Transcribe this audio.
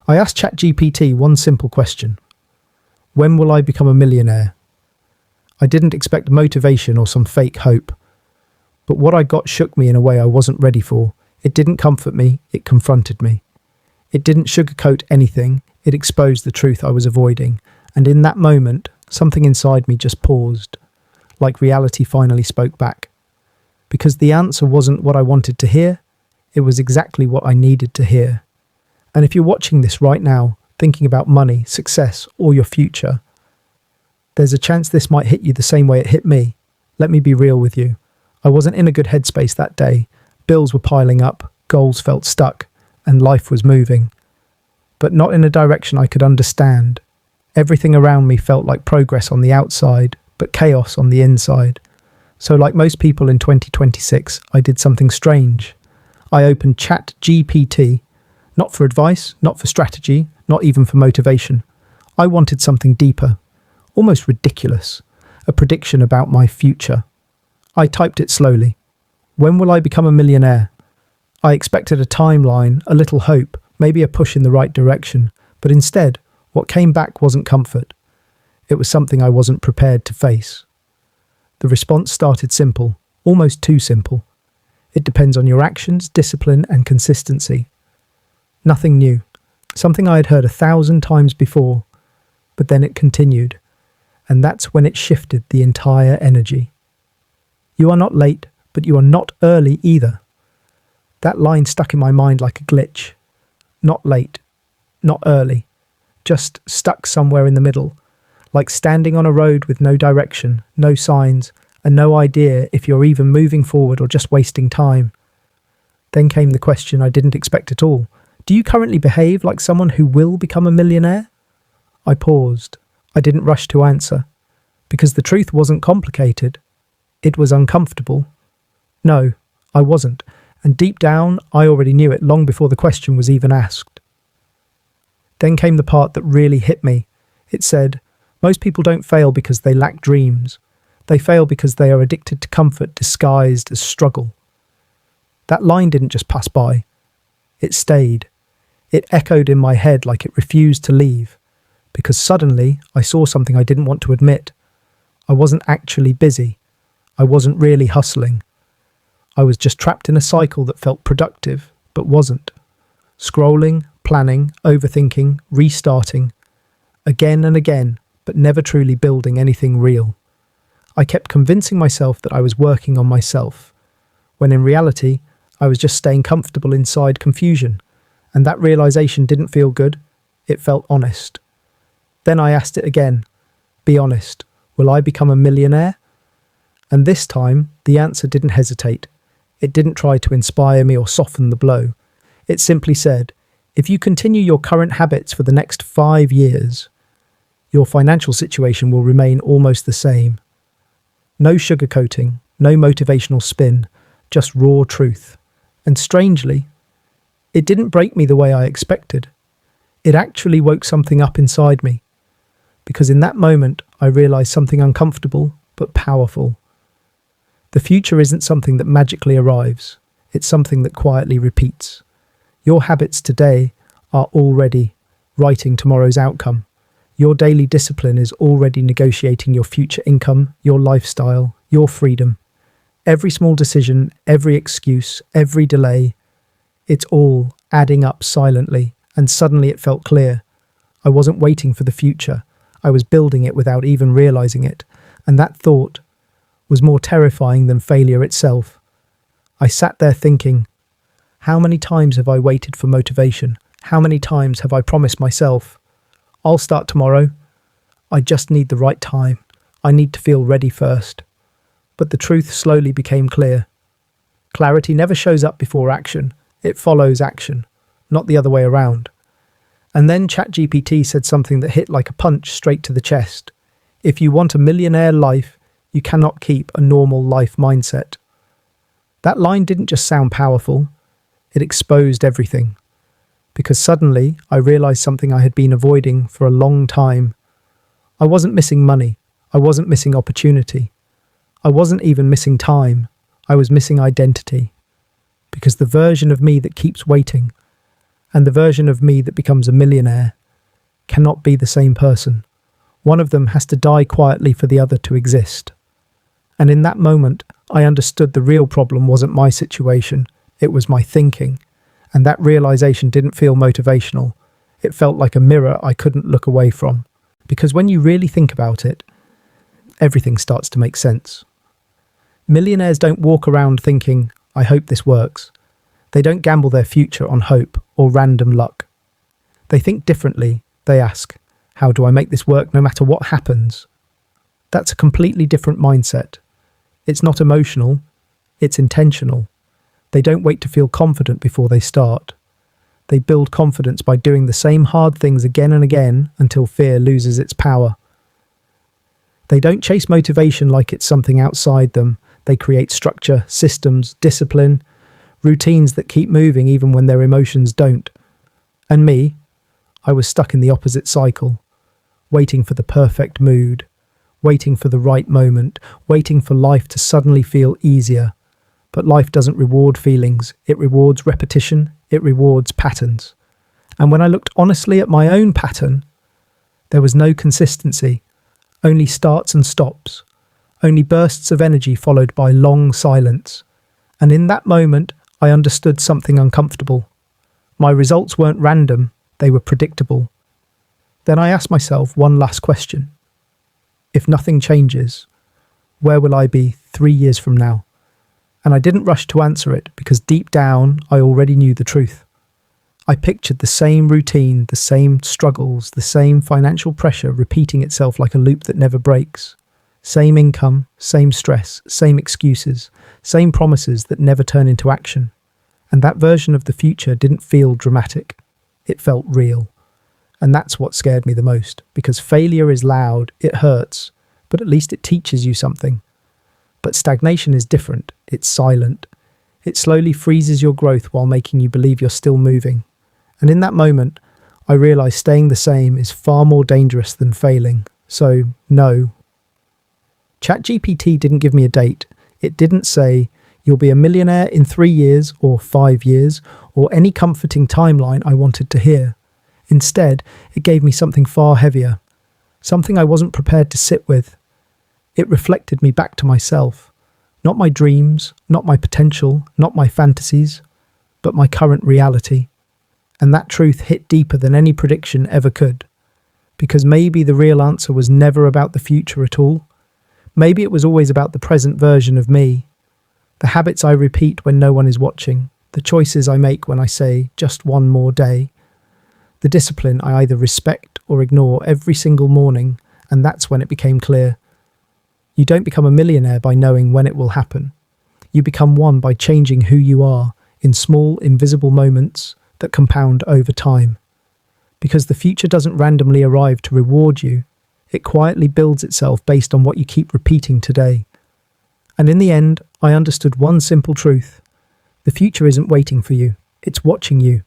I asked ChatGPT one simple question. When will I become a millionaire? I didn't expect motivation or some fake hope. But what I got shook me in a way I wasn't ready for. It didn't comfort me, it confronted me. It didn't sugarcoat anything, it exposed the truth I was avoiding. And in that moment, something inside me just paused, like reality finally spoke back. Because the answer wasn't what I wanted to hear, it was exactly what I needed to hear. And if you're watching this right now, thinking about money, success, or your future, there's a chance this might hit you the same way it hit me. Let me be real with you. I wasn't in a good headspace that day. Bills were piling up, goals felt stuck, and life was moving. But not in a direction I could understand. Everything around me felt like progress on the outside, but chaos on the inside. So like most people in 2026, I did something strange. I opened ChatGPT, not for advice, not for strategy, not even for motivation. I wanted something deeper, almost ridiculous, a prediction about my future. I typed it slowly. When will I become a millionaire? I expected a timeline, a little hope, maybe a push in the right direction, but instead, what came back wasn't comfort. It was something I wasn't prepared to face. The response started simple, almost too simple. It depends on your actions, discipline, and consistency. Nothing new. Something I had heard 1,000 times before, but then it continued, and that's when it shifted the entire energy. You are not late, but you are not early either. That line stuck in my mind like a glitch. Not late, not early, just stuck somewhere in the middle, like standing on a road with no direction, no signs, and no idea if you're even moving forward or just wasting time. Then came the question I didn't expect at all. Do you currently behave like someone who will become a millionaire? I paused. I didn't rush to answer, because the truth wasn't complicated. It was uncomfortable. No, I wasn't, and deep down, I already knew it long before the question was even asked. Then came the part that really hit me. It said, most people don't fail because they lack dreams. They fail because they are addicted to comfort disguised as struggle. That line didn't just pass by. It stayed. It echoed in my head like it refused to leave, because suddenly I saw something I didn't want to admit. I wasn't actually busy. I wasn't really hustling. I was just trapped in a cycle that felt productive, but wasn't. Scrolling, planning, overthinking, restarting, again and again, but never truly building anything real. I kept convincing myself that I was working on myself, when in reality, I was just staying comfortable inside confusion, and that realization didn't feel good, it felt honest. Then I asked it again, be honest, will I become a millionaire? And this time, the answer didn't hesitate. It didn't try to inspire me or soften the blow. It simply said, if you continue your current habits for the next 5 years, your financial situation will remain almost the same. No sugarcoating, no motivational spin, just raw truth. And strangely, it didn't break me the way I expected. It actually woke something up inside me. Because in that moment, I realized something uncomfortable but powerful. The future isn't something that magically arrives. It's something that quietly repeats. Your habits today are already writing tomorrow's outcome. Your daily discipline is already negotiating your future income, your lifestyle, your freedom. Every small decision, every excuse, every delay, it's all adding up silently, and suddenly it felt clear. I wasn't waiting for the future. I was building it without even realizing it, and that thought was more terrifying than failure itself. I sat there thinking, how many times have I waited for motivation? How many times have I promised myself, I'll start tomorrow. I just need the right time. I need to feel ready first. But the truth slowly became clear. Clarity never shows up before action. It follows action, not the other way around. And then ChatGPT said something that hit like a punch straight to the chest. If you want a millionaire life, you cannot keep a normal life mindset. That line didn't just sound powerful, it exposed everything. Because suddenly I realized something I had been avoiding for a long time. I wasn't missing money. I wasn't missing opportunity. I wasn't even missing time. I was missing identity. Because the version of me that keeps waiting, and the version of me that becomes a millionaire cannot be the same person. One of them has to die quietly for the other to exist. And in that moment, I understood the real problem wasn't my situation, it was my thinking. And that realization didn't feel motivational. It felt like a mirror I couldn't look away from. Because when you really think about it, everything starts to make sense. Millionaires don't walk around thinking, I hope this works. They don't gamble their future on hope or random luck. They think differently. They ask, how do I make this work no matter what happens? That's a completely different mindset. It's not emotional, it's intentional. They don't wait to feel confident before they start. They build confidence by doing the same hard things again and again until fear loses its power. They don't chase motivation like it's something outside them. They create structure, systems, discipline, routines that keep moving even when their emotions don't. And me, I was stuck in the opposite cycle, waiting for the perfect mood, waiting for the right moment, waiting for life to suddenly feel easier. But life doesn't reward feelings, it rewards repetition, it rewards patterns. And when I looked honestly at my own pattern, there was no consistency, only starts and stops, only bursts of energy followed by long silence. And in that moment, I understood something uncomfortable. My results weren't random, they were predictable. Then I asked myself one last question. If nothing changes, where will I be 3 years from now? And I didn't rush to answer it because deep down I already knew the truth. I pictured the same routine, the same struggles, the same financial pressure repeating itself like a loop that never breaks. Same income, same stress, same excuses, same promises that never turn into action. And that version of the future didn't feel dramatic. It felt real. And that's what scared me the most, because failure is loud, it hurts, but at least it teaches you something. But stagnation is different. It's silent. It slowly freezes your growth while making you believe you're still moving. And in that moment, I realized staying the same is far more dangerous than failing. So, no. ChatGPT didn't give me a date. It didn't say, you'll be a millionaire in 3 years or 5 years, or any comforting timeline I wanted to hear. Instead, it gave me something far heavier, something I wasn't prepared to sit with. It reflected me back to myself, not my dreams, not my potential, not my fantasies, but my current reality. And that truth hit deeper than any prediction ever could, because maybe the real answer was never about the future at all. Maybe it was always about the present version of me, the habits I repeat when no one is watching, the choices I make when I say just one more day, the discipline I either respect or ignore every single morning. And that's when it became clear. You don't become a millionaire by knowing when it will happen. You become one by changing who you are in small, invisible moments that compound over time. Because the future doesn't randomly arrive to reward you. It quietly builds itself based on what you keep repeating today. And in the end, I understood one simple truth. The future isn't waiting for you. It's watching you.